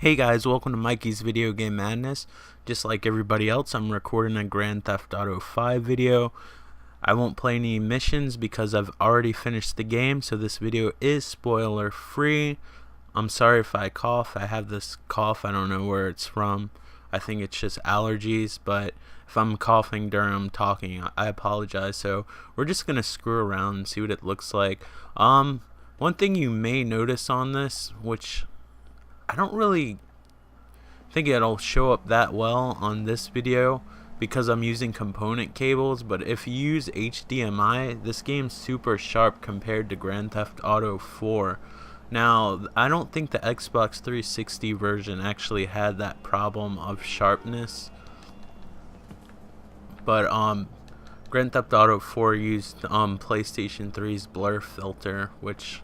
Hey guys, welcome to Mikey's Video Game Madness. Just like everybody else, I'm recording a Grand Theft Auto 5 video. I won't play any missions because I've already finished the game, so this video is spoiler free. I'm sorry if I cough. I have this cough, I don't know where it's from. I think it's just allergies, but if I'm coughing during talking, I apologize. So we're just gonna screw around and see what it looks like. One thing you may notice on this, which I don't really think it'll show up that well on this video because I'm using component cables, but if you use HDMI, this game's super sharp compared to Grand Theft Auto 4. Now, I don't think the Xbox 360 version actually had that problem of sharpness, but Grand Theft Auto 4 used PlayStation 3's blur filter, which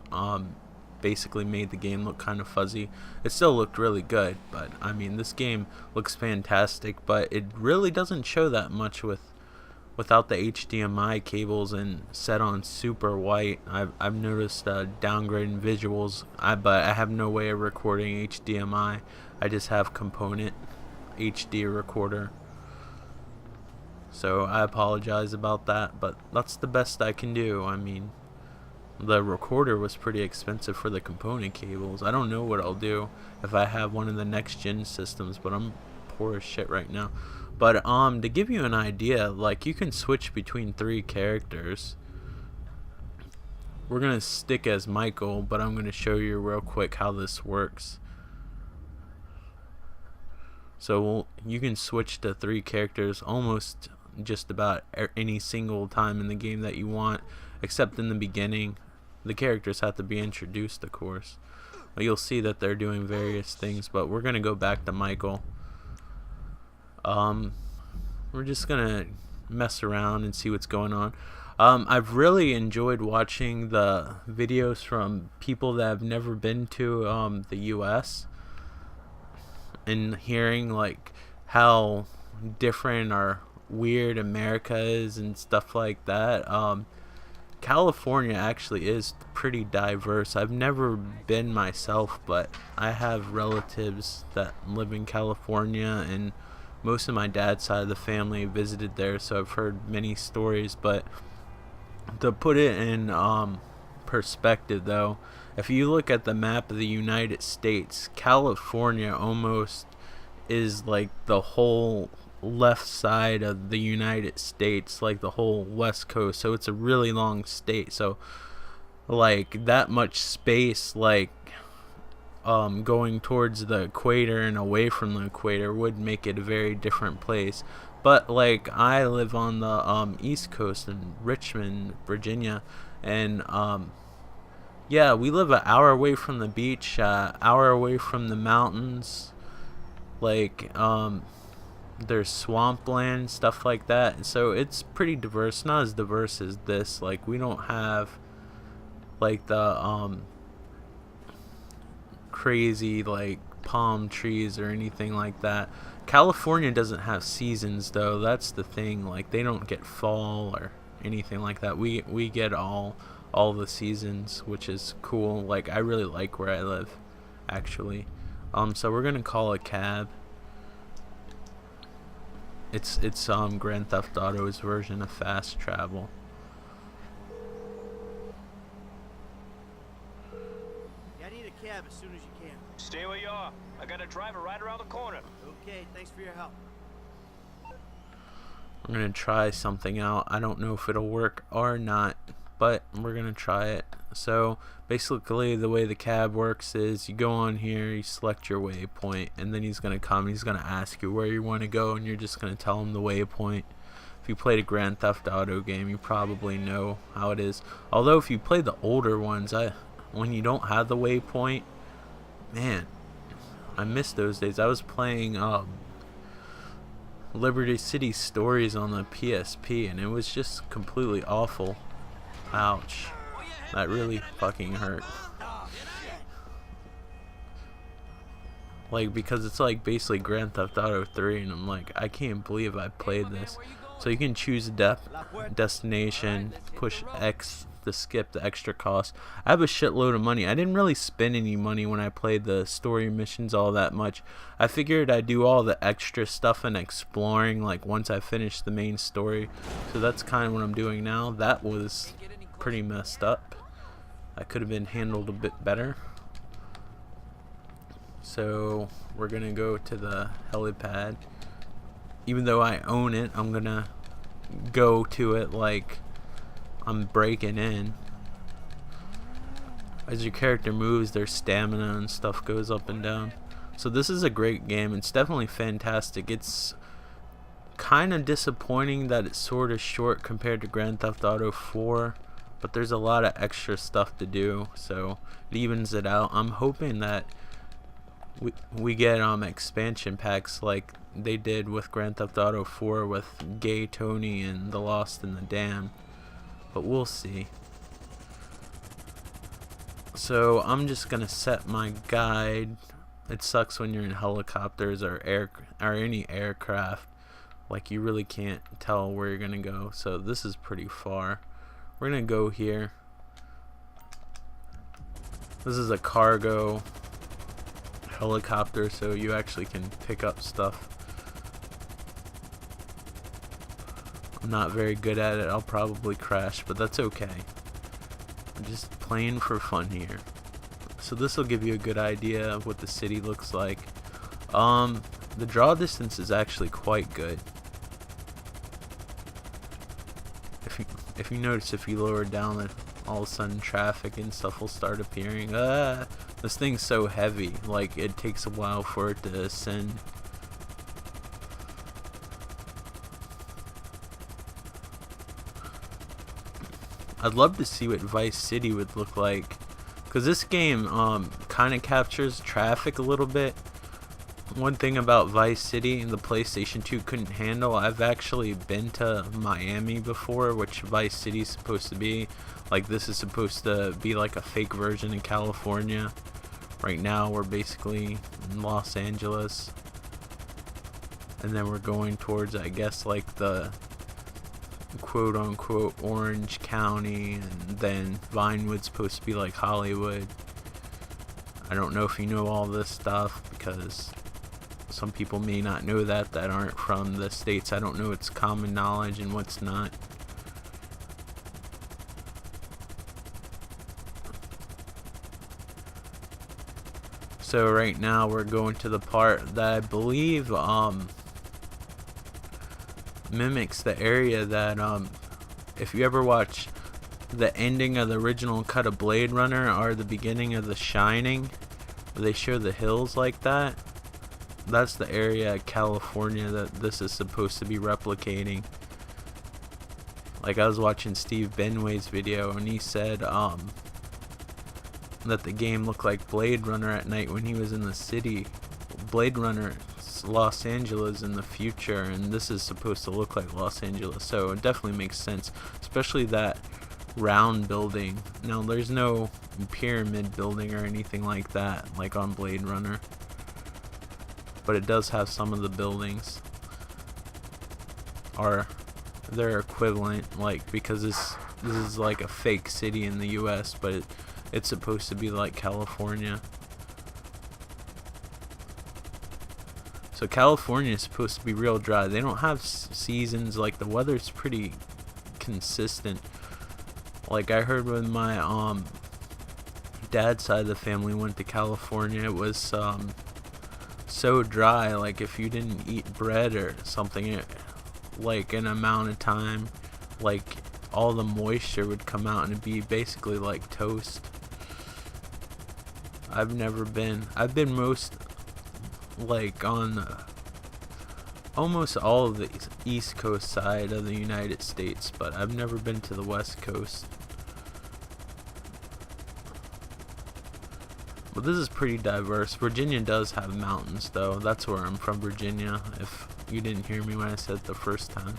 basically made the game look kind of fuzzy. It still looked really good, but I mean, this game looks fantastic, but it really doesn't show that much without the HDMI cables and set on super white. I've noticed downgrading visuals, but I have no way of recording HDMI. I just have component HD recorder. So I apologize about that, but that's the best I can do. I mean, the recorder was pretty expensive for the component cables. I don't know what I'll do if I have one of the next gen systems, but I'm poor as shit right now. But to give you an idea, like, you can switch between 3 characters. We're gonna stick as Michael, but I'm gonna show you real quick how this works. So you can switch to 3 characters almost just about any single time in the game that you want, except in the beginning. The characters have to be introduced, of course. But you'll see that they're doing various things, but we're gonna go back to Michael. We're just gonna mess around and see what's going on. I've really enjoyed watching the videos from people that have never been to the US and hearing like how different or weird America is and stuff like that. California actually is pretty diverse. I've never been myself, but I have relatives that live in California, and most of my dad's side of the family visited there, so I've heard many stories. But to put it in perspective though, if you look at the map of the United States, California almost is like the whole left side of the United States, like the whole west coast. So it's a really long state, so like that much space, like going towards the equator and away from the equator would make it a very different place. But like, I live on the east coast in Richmond, Virginia, and yeah, we live an hour away from the beach, hour away from the mountains, like there's swampland, stuff like that. So it's pretty diverse, not as diverse as this. Like, we don't have like the crazy like palm trees or anything like that. California doesn't have seasons though, that's the thing. Like, they don't get fall or anything like that. We get all the seasons, which is cool. Like, I really like where I live, actually. So we're gonna call a cab. It's Grand Theft Auto's version of fast travel. Yeah, I need a cab as soon as you can. Stay where you are. I got a driver right around the corner. Okay, thanks for your help. I'm gonna try something out. I don't know if it'll work or not, but we're gonna try it. So basically, the way the cab works is you go on here, you select your waypoint, and then he's gonna come, he's gonna ask you where you want to go, and you're just gonna tell him the waypoint. If you played a Grand Theft Auto game, you probably know how it is. Although if you play the older ones, when you don't have the waypoint, man, I miss those days. I was playing Liberty City Stories on the PSP, and it was just completely awful. Ouch. That really fucking hurt. Like, because it's like basically Grand Theft Auto 3, and I'm like, I can't believe I played this. So you can choose destination, push X to skip the extra cost. I have a shitload of money. I didn't really spend any money when I played the story missions all that much. I figured I'd do all the extra stuff and exploring like once I finished the main story. So that's kind of what I'm doing now. That was pretty messed up. That could have been handled a bit better. So we're gonna go to the helipad. Even though I own it, I'm gonna go to it like I'm breaking in. As your character moves, their stamina and stuff goes up and down. So this is a great game. It's definitely fantastic. It's kind of disappointing that it's sort of short compared to Grand Theft Auto 4, but there's a lot of extra stuff to do, so it evens it out. I'm hoping that we get expansion packs like they did with Grand Theft Auto 4 with Gay Tony and The Lost and the Damned, but we'll see. So I'm just gonna set my guide. It sucks when you're in helicopters or any aircraft, like you really can't tell where you're gonna go. So this is pretty far. We're gonna go here. This is a cargo helicopter, so you actually can pick up stuff. I'm not very good at it. I'll probably crash, but that's okay. I'm just playing for fun here. So this will give you a good idea of what the city looks like. The draw distance is actually quite good. If you notice, if you lower down it, all of a sudden traffic and stuff will start appearing. This thing's so heavy, like it takes a while for it to ascend. I'd love to see what Vice City would look like, because this game kind of captures traffic a little bit. One thing about Vice City and the PlayStation 2 couldn't handle, I've actually been to Miami before, which Vice City is supposed to be. Like, this is supposed to be like a fake version in California. Right now we're basically in Los Angeles, and then we're going towards, I guess, like the quote unquote Orange County, and then Vinewood's supposed to be like Hollywood. I don't know if you know all this stuff, because some people may not know that aren't from the States. I don't know what's common knowledge and what's not. So right now we're going to the part that I believe mimics the area that if you ever watch the ending of the original cut of Blade Runner or the beginning of The Shining, where they show the hills like that, that's the area of California that this is supposed to be replicating. Like, I was watching Steve Benway's video, and he said that the game looked like Blade Runner at night when he was in the city. Blade Runner, Los Angeles in the future, and this is supposed to look like Los Angeles, so it definitely makes sense, especially that round building. Now, there's no pyramid building or anything like that, like on Blade Runner, but it does have some of the buildings are their equivalent, like, because this is like a fake city in the US, but it's supposed to be like California. So California is supposed to be real dry. They don't have seasons. Like, the weather's pretty consistent. Like, I heard when my dad's side of the family went to California, it was so dry. Like, if you didn't eat bread or something, like an amount of time, like all the moisture would come out and it'd be basically like toast. I've been most like on almost all of the east coast side of the United States, but I've never been to the west coast. But this is pretty diverse. Virginia does have mountains, though. That's where I'm from, Virginia, if you didn't hear me when I said it the first time.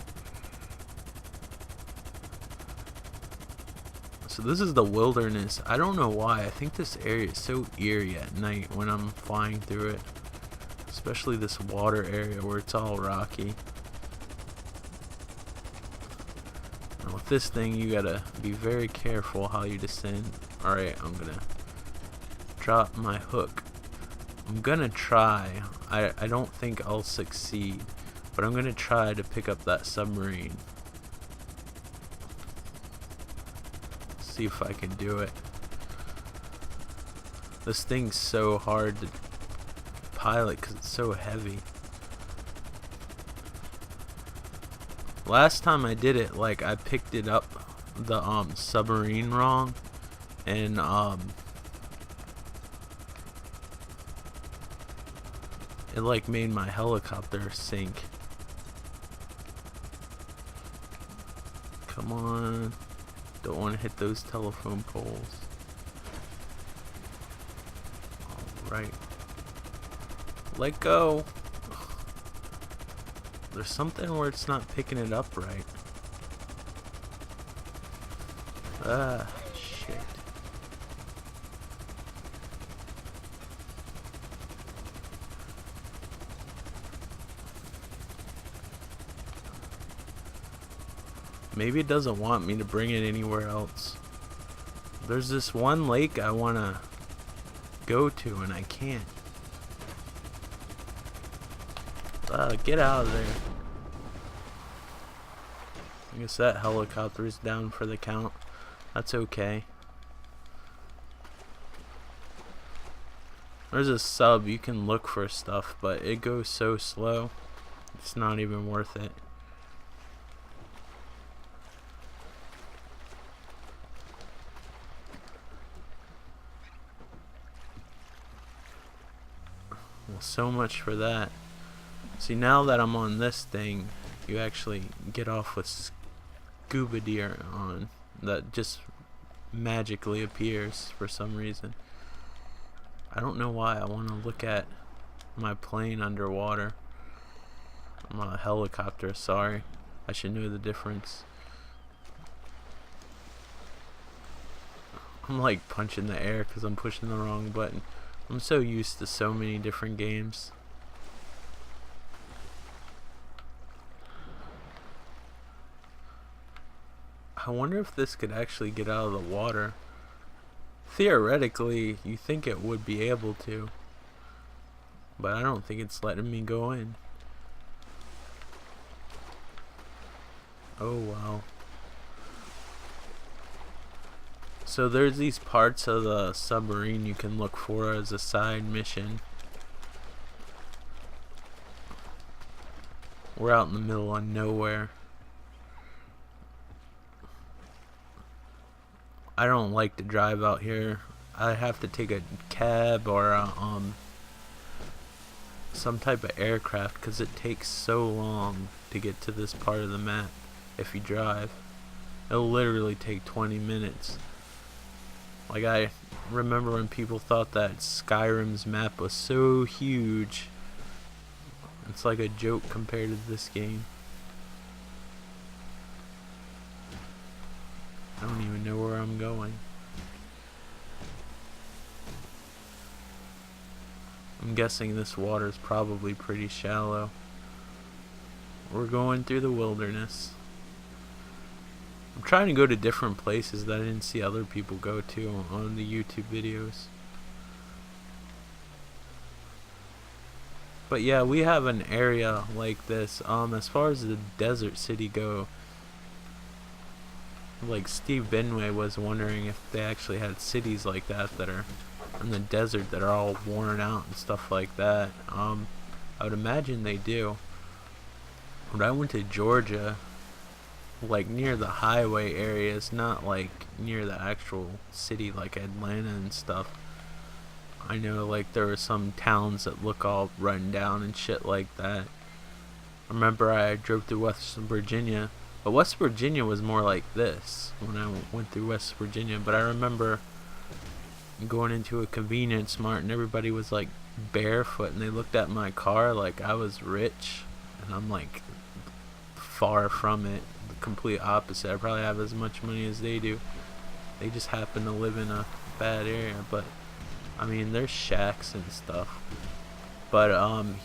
So this is the wilderness. I don't know why. I think this area is so eerie at night when I'm flying through it. Especially this water area where it's all rocky. with this thing, you gotta be very careful how you descend. Alright, I'm gonna drop my hook. I'm gonna try. I don't think I'll succeed, but I'm gonna try to pick up that submarine. See if I can do it. This thing's so hard to pilot because it's so heavy. Last time I did it, like, I picked it up the submarine wrong, and it like made my helicopter sink. Come on. Don't want to hit those telephone poles. Alright. Let go. There's something where it's not picking it up right. Ah, shit. Maybe it doesn't want me to bring it anywhere else. There's this one lake I want to go to and I can't. Get out of there. I guess that helicopter's down for the count. That's okay. There's a sub, you can look for stuff, but it goes so slow, it's not even worth it. Well, so much for that. See, now that I'm on this thing, you actually get off with scuba gear on that just magically appears for some reason. I don't know why. I want to look at my plane underwater. I'm on a helicopter, sorry. I should know the difference. I'm like punching the air because I'm pushing the wrong button. I'm so used to so many different games. I wonder if this could actually get out of the water. Theoretically, you think it would be able to, but I don't think it's letting me go in. Oh wow. So there's these parts of the submarine you can look for as a side mission. We're out in the middle of nowhere. I don't like to drive out here. I have to take a cab or some type of aircraft because it takes so long to get to this part of the map if you drive. It'll literally take 20 minutes. Like, I remember when people thought that Skyrim's map was so huge. It's like a joke compared to this game. I don't even know where I'm going. I'm guessing this water is probably pretty shallow. We're going through the wilderness. I'm trying to go to different places that I didn't see other people go to on the YouTube videos. But yeah, we have an area like this. As far as the desert city go, like Steve Benway was wondering if they actually had cities like that are in the desert that are all worn out and stuff like that. I would imagine they do. When I went to Georgia, like near the highway areas, not like near the actual city like Atlanta and stuff, I know like there were some towns that look all run down and shit like that. I remember I drove through West Virginia, but West Virginia was more like this when I went through West Virginia. But I remember going into a convenience mart and everybody was like barefoot and they looked at my car like I was rich, and I'm like far from it, the complete opposite. I probably have as much money as they do. They just happen to live in a bad area. But I mean, there's shacks and stuff. But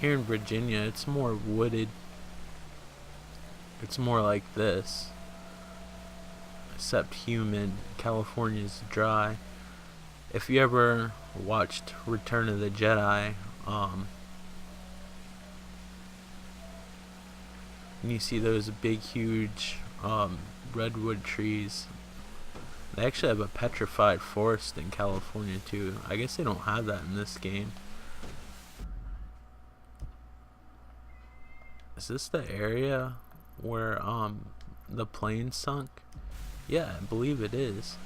here in Virginia, it's more wooded. It's more like this. except humid. California's dry. If you ever watched Return of the Jedi, and you see those big, huge redwood trees. They actually have a petrified forest in California too. I guess they don't have that in this game. Is this the area where the plane sunk? Yeah, I believe it is.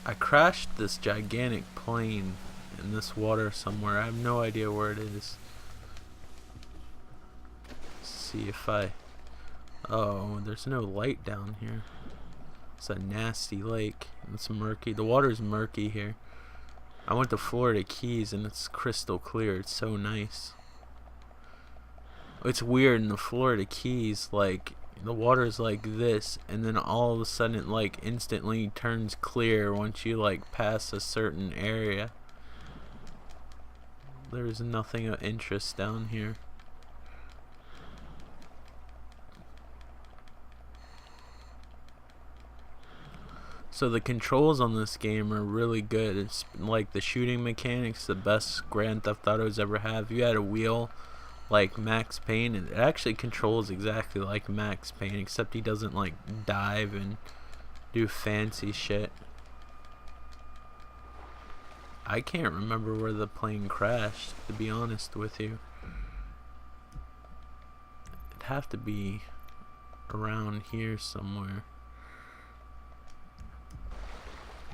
I crashed this gigantic plane in this water somewhere. I have no idea where it is. Let's see if I... Oh, there's no light down here. It's a nasty lake. It's murky. The water's murky here. I went to Florida Keys and it's crystal clear. It's so nice. It's weird in the Florida Keys, like the water's like this, and then all of a sudden it like instantly turns clear once you like pass a certain area. There's nothing of interest down here. So the controls on this game are really good. It's like the shooting mechanics, the best Grand Theft Auto's ever had. If you had a wheel like Max Payne, it actually controls exactly like Max Payne, except he doesn't like dive and do fancy shit. I can't remember where the plane crashed, to be honest with you. It'd have to be around here somewhere.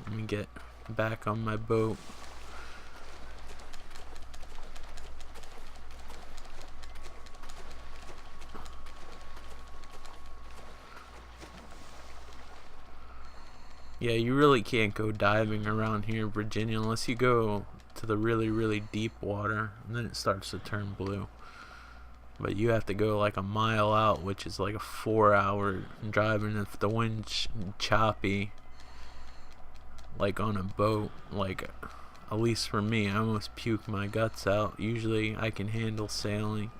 Let me get back on my boat. Yeah, you really can't go diving around here, Virginia, unless you go to the really, really deep water, and then it starts to turn blue. But you have to go like a mile out, which is like a 4-hour drive, and if the wind's choppy, like on a boat, like at least for me, I almost puke my guts out. Usually I can handle sailing.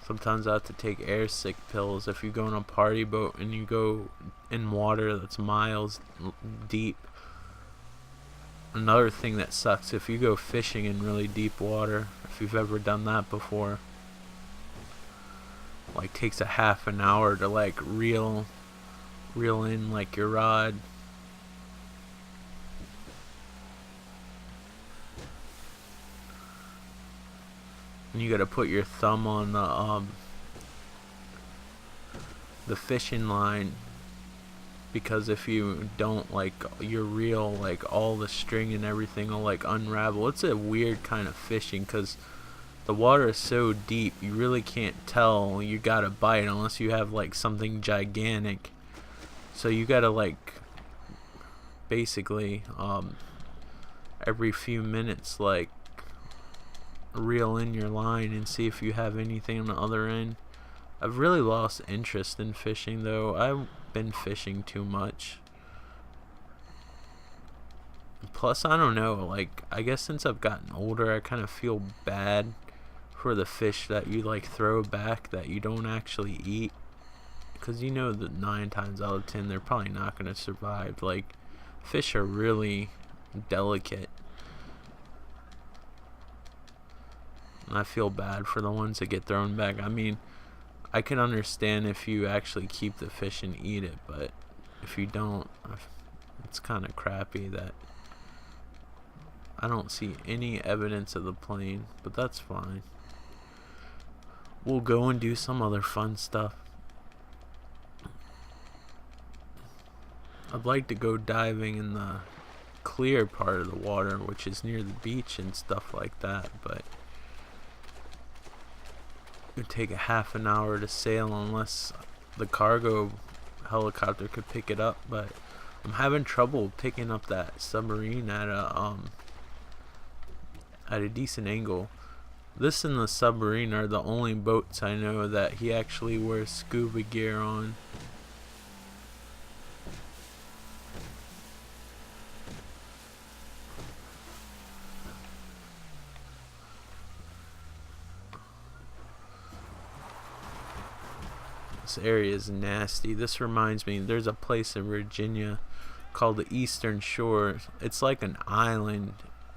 Sometimes I have to take air sick pills if you go on a party boat and you go in water that's miles deep. Another thing that sucks, if you go fishing in really deep water, if you've ever done that before, like takes a half an hour to like reel in like your rod. And you gotta put your thumb on the fishing line, because if you don't, like your reel, like all the string and everything will like unravel. It's a weird kind of fishing because the water is so deep, you really can't tell you got a bite unless you have like something gigantic. So you gotta like basically every few minutes like reel in your line and see if you have anything on the other end. I've really lost interest in fishing though. I've been fishing too much. Plus, I don't know, like I guess since I've gotten older I kind of feel bad for the fish that you like throw back that you don't actually eat, because you know that 9 times out of 10 they're probably not going to survive. Like fish are really delicate, and I feel bad for the ones that get thrown back. I mean, I can understand if you actually keep the fish and eat it, but if you don't, it's kind of crappy that I don't see any evidence of the plane, but that's fine. We'll go and do some other fun stuff. I'd like to go diving in the clear part of the water, which is near the beach and stuff like that, but it would take a half an hour to sail unless the cargo helicopter could pick it up. But I'm having trouble picking up that submarine at a decent angle. This and the submarine are the only boats I know that he actually wears scuba gear on. This area is nasty. This reminds me, there's a place in Virginia called the Eastern Shore. It's like an island,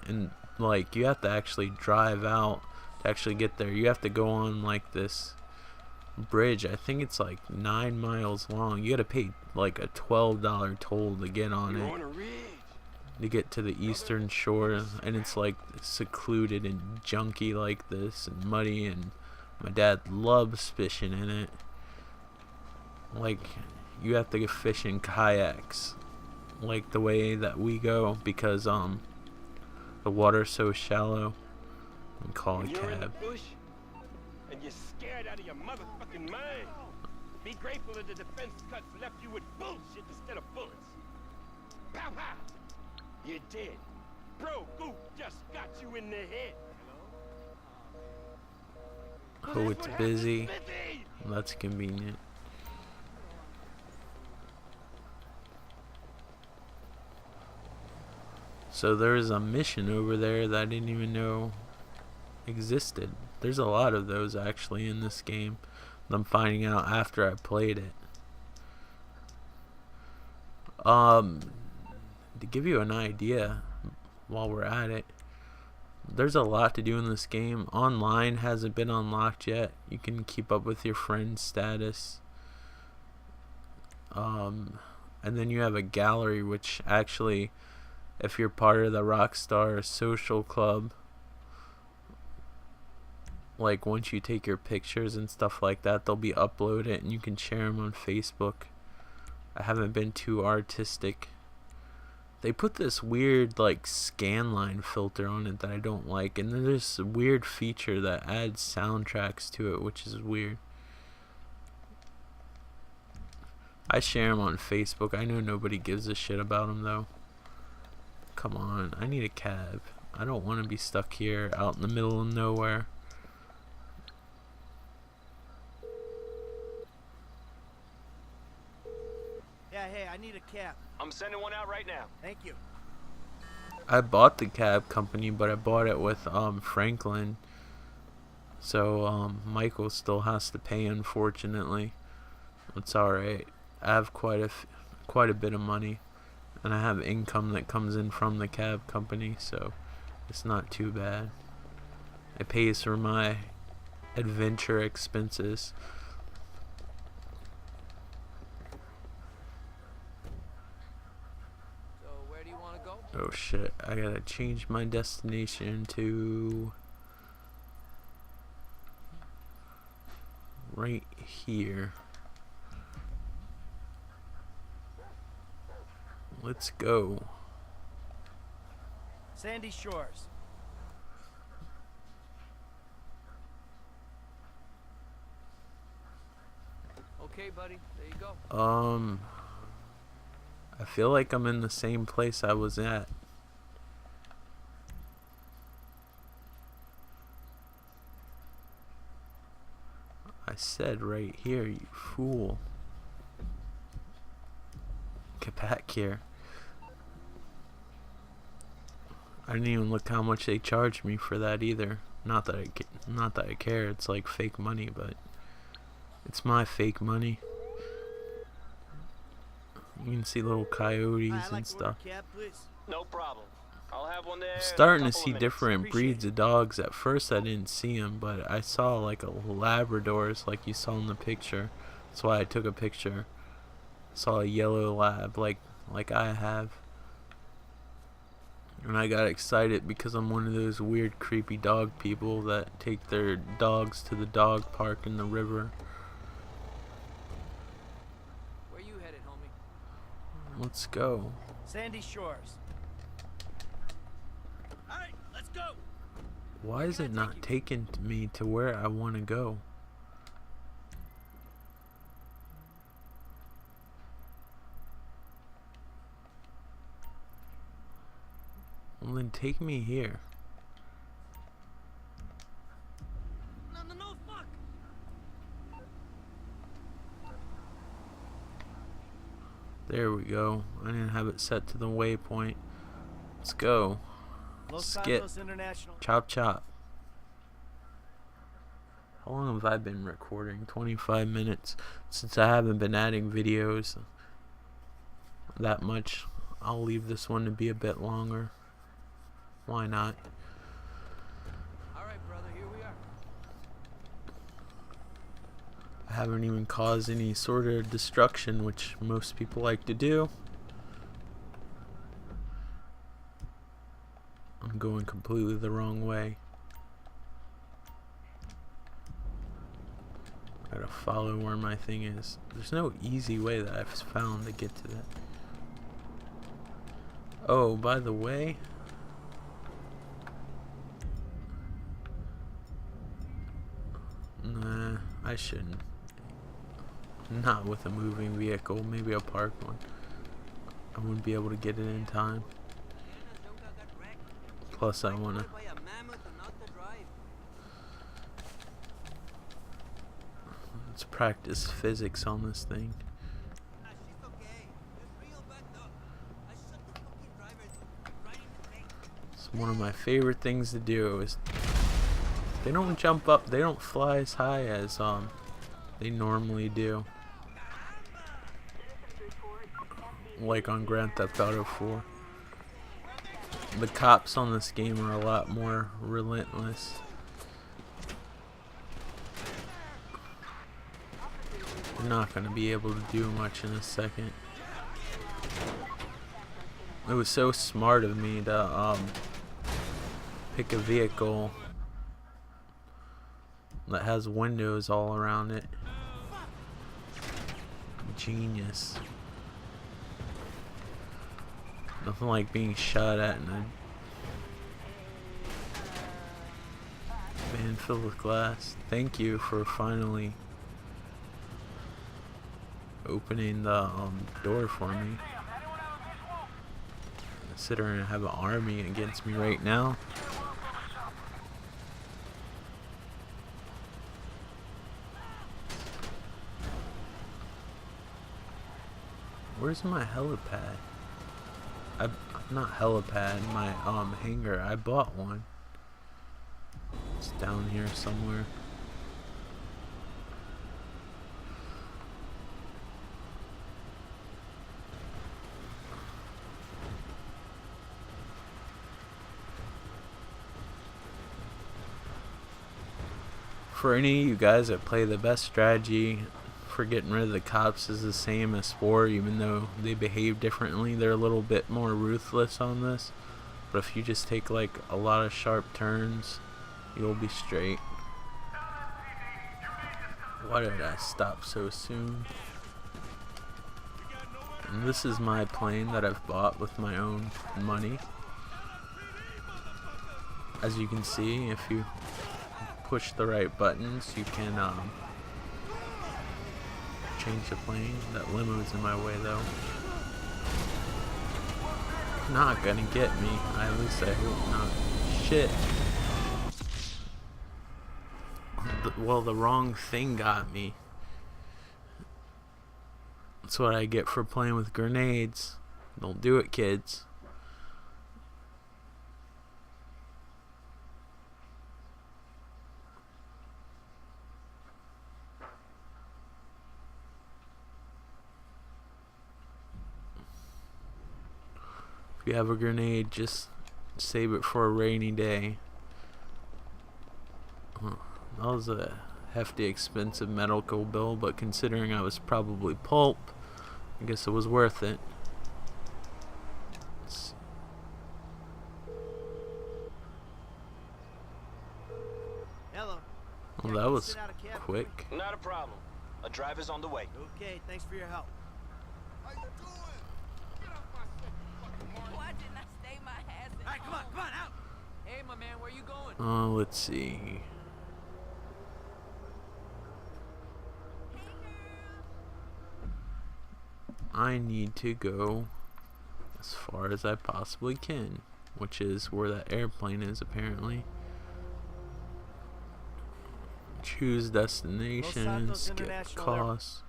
and like you have to actually drive out to actually get there. You have to go on like this bridge. I think it's like 9 miles long. You gotta pay like a $12 toll to get on it, to get to the Eastern Shore, and it's like secluded and junky like this and muddy, and my dad loves fishing in it. Like, you have to go fish in kayaks like the way that we go, because the water's so shallow. And call a You're in the cab. bush and you're scared out of your motherfucking mind. Be grateful that the defense cuts left you with bullshit instead of bullets. Pow pow! You're dead. Bro, Goop just got you in the head. Oh, it's busy. That's convenient. So there is a mission over there that I didn't even know existed. There's a lot of those actually in this game. I'm finding out after I played it. To give you an idea, while we're at it, there's a lot to do in this game. Online hasn't been unlocked yet. You can keep up with your friend's status. And then you have a gallery, which actually, if you're part of the Rockstar social club, like once you take your pictures and stuff like that, they'll be uploaded and you can share them on Facebook. I haven't been too artistic. They put this weird like scan line filter on it that I don't like, and then there's this weird feature that adds soundtracks to it, which is weird. I share them on Facebook. I know nobody gives a shit about them though. Come on, I need a cab. I don't want to be stuck here out in the middle of nowhere. Yeah, hey, I need a cab. I'm sending one out right now. Thank you. I bought the cab company, but I bought it with Franklin. So Michael still has to pay, unfortunately. It's alright. I have quite a bit of money, and I have income that comes in from the cab company, so it's not too bad. It pays for my adventure expenses. So where do you want to go? Oh shit, I gotta change my destination to right here. Let's go. Sandy Shores. Okay, buddy. There you go. I feel like I'm in the same place I was at. I said right here, you fool. Get back here. I didn't even look how much they charged me for that either. Not that I care. It's like fake money, but it's my fake money. You can see little coyotes Hi, I'd like and to order stuff. a cab, please. No problem. I'll have one there. I'm in a starting to couple see of minutes. different Appreciate breeds it. of dogs. At first I didn't see them, but I saw like a Labradors like you saw in the picture. That's why I took a picture. Saw a yellow lab like I have. And I got excited because I'm one of those weird creepy dog people that take their dogs to the dog park in the river. Where you headed, homie? Let's go. Sandy Shores. All right, let's go. Why is it not taking me to where I want to go? Well, then take me here. No, fuck. There we go. I didn't have it set to the waypoint. Let's go. Los Skip. Santos International. Chop chop. How long have I been recording? 25 minutes. Since I haven't been adding videos that much, I'll leave this one to be a bit longer. Why not? Alright, brother, here we are. I haven't even caused any sort of destruction, which most people like to do. I'm going completely the wrong way. Gotta follow where my thing is. There's no easy way that I've found to get to that. Oh, by the way, nah, I shouldn't. Not with a moving vehicle. Maybe a parked one. I wouldn't be able to get it in time. Plus, I wanna. Let's practice physics on this thing. It's one of my favorite things to do. Is they don't jump up, they don't fly as high as they normally do. Like on Grand Theft Auto 4. The cops on this game are a lot more relentless. You're not going to be able to do much in a second. It was so smart of me to pick a vehicle that has windows all around it. Genius. Nothing like being shot at in a van filled with glass. Thank you for finally opening the door for me. Considering I have an army against me right now. Where's my helipad? Not helipad, my hangar. I bought one. It's down here somewhere. For any of you guys that play, the best strategy for getting rid of the cops is the same as 4, even though they behave differently. They're a little bit more ruthless on this, but if you just take like a lot of sharp turns, you'll be straight. Why did I stop so soon? And this is my plane that I've bought with my own money. As you can see, if you push the right buttons, you can change the plane. That limo's in my way though. Not gonna get me. At least I hope not. Shit. Well, the wrong thing got me. That's what I get for playing with grenades. Don't do it, kids. If you have a grenade, just save it for a rainy day. That was a hefty, expensive medical bill, but considering I was probably pulp, I guess it was worth it. Hello. Well, that was quick. Not a problem. A driver's on the way. Okay, thanks for your help. How you doing? Get off my set, you fucking moron. Why didn't I stay my ass at All right, come on, out. Hey, my man, where you going? Let's see. I need to go as far as I possibly can, which is where that airplane is apparently. Choose destination, Los Santos skip International costs.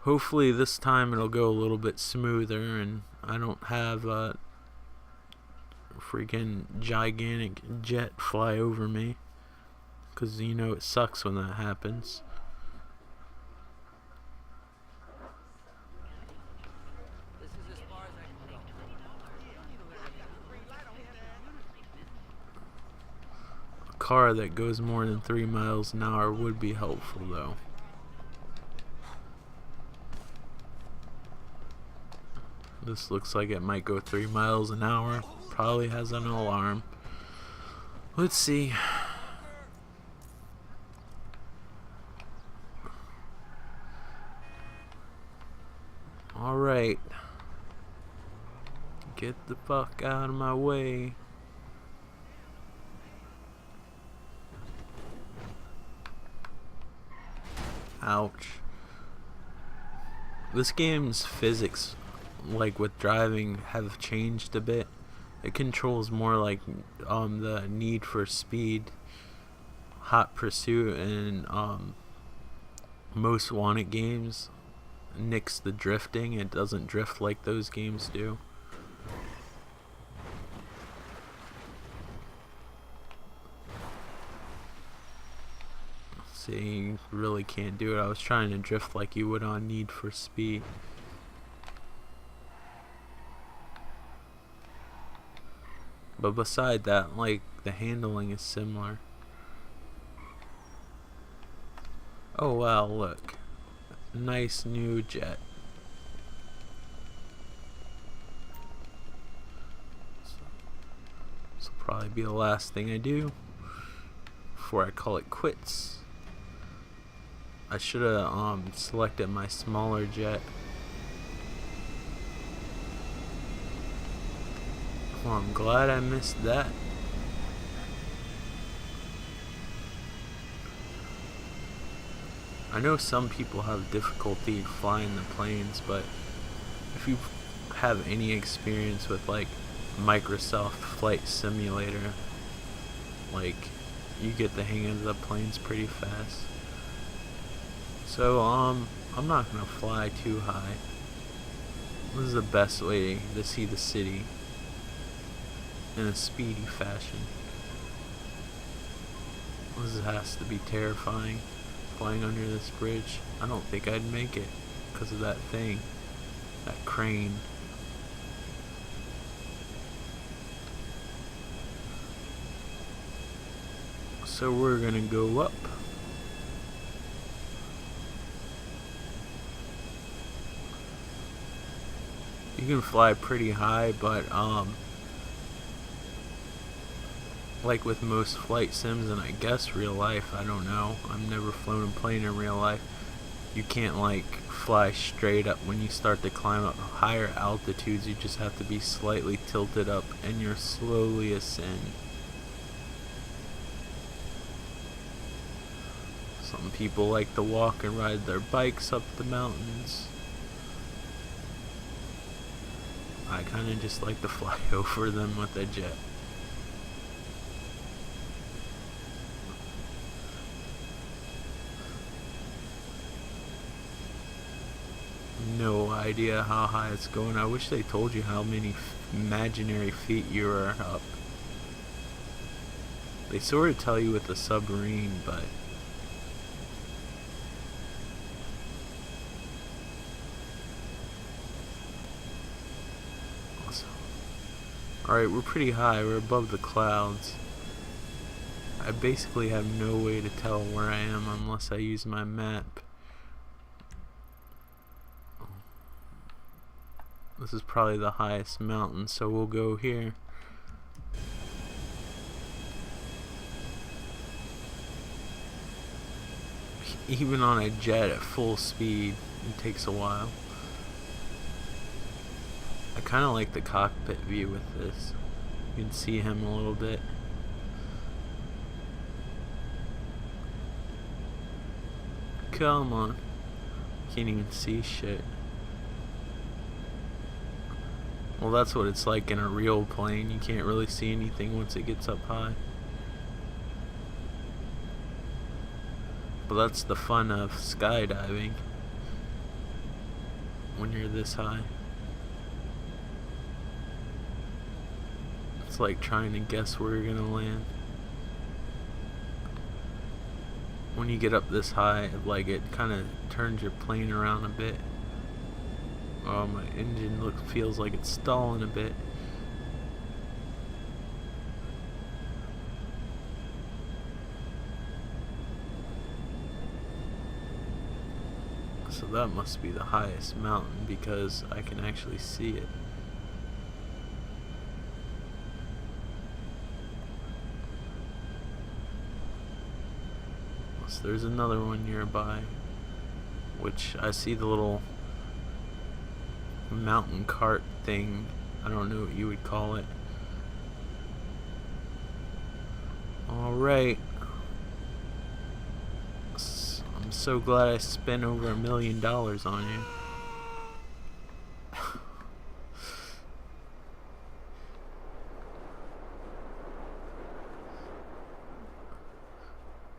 Hopefully this time it'll go a little bit smoother and I don't have a freaking gigantic jet fly over me. because you know it sucks when that happens. This is as far as I can go. A car that goes more than 3 miles an hour would be helpful though. This looks like it might go 3 miles an hour. Probably has an alarm. Let's see. Alright. Get the fuck out of my way. Ouch. This game's physics, like with driving, have changed a bit. It controls more like the Need for Speed, Hot Pursuit, and Most Wanted games. Nix the drifting. It doesn't drift like those games do. See, you really can't do it. I was trying to drift like you would on Need for Speed. But beside that, like, the handling is similar. Oh wow, look. Nice new jet. This will probably be the last thing I do before I call it quits. I should have selected my smaller jet. Well, I'm glad I missed that. I know some people have difficulty flying the planes, but if you have any experience with like Microsoft Flight Simulator, like, you get the hang of the planes pretty fast. So I'm not gonna fly too high. This is the best way to see the city in a speedy fashion. This has to be terrifying. Flying under this bridge. I don't think I'd make it because of that thing, that crane. So we're gonna go up. You can fly pretty high, but like with most flight sims, and I guess real life, I don't know, I've never flown a plane in real life, you can't like fly straight up. When you start to climb up higher altitudes, you just have to be slightly tilted up and you're slowly ascend. Some people like to walk and ride their bikes up the mountains. I kinda just like to fly over them with a jet. No idea how high it's going. I wish they told you how many imaginary feet you are up. They sort of tell you with the submarine, but awesome. Alright, we're pretty high. We're above the clouds. I basically have no way to tell where I am unless I use my map. This is probably the highest mountain, so we'll go here. Even on a jet at full speed, it takes a while. I kind of like the cockpit view with this. You can see him a little bit. Come on. Can't even see shit. Well, that's what it's like in a real plane. You can't really see anything once it gets up high. But that's the fun of skydiving when you're this high. It's like trying to guess where you're gonna land. when you get up this high, like it kind of turns your plane around a bit. Oh, my engine feels like it's stalling a bit. So that must be the highest mountain because I can actually see it. So there's another one nearby, which I see the little mountain cart thing. I don't know what you would call it. Alright. I'm so glad I spent over $1 million on you.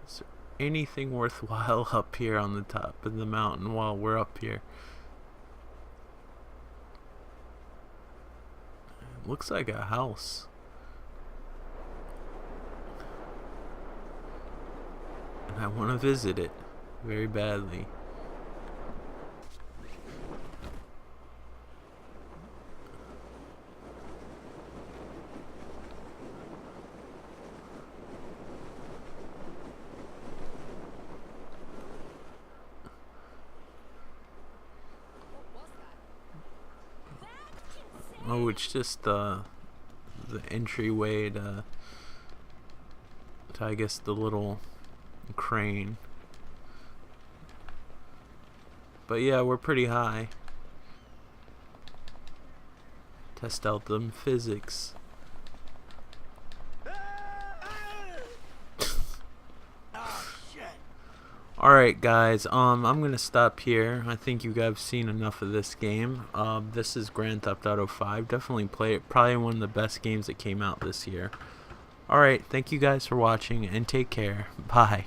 Is there anything worthwhile up here on the top of the mountain while we're up here? It looks like a house. And I want to visit it very badly. Oh, it's just the entryway to I guess the little crane. But yeah, we're pretty high. Test out them physics. Alright guys, I'm gonna stop here. I think you guys have seen enough of this game. This is Grand Theft Auto 5. Definitely play it. Probably one of the best games that came out this year. Alright, thank you guys for watching and take care. Bye.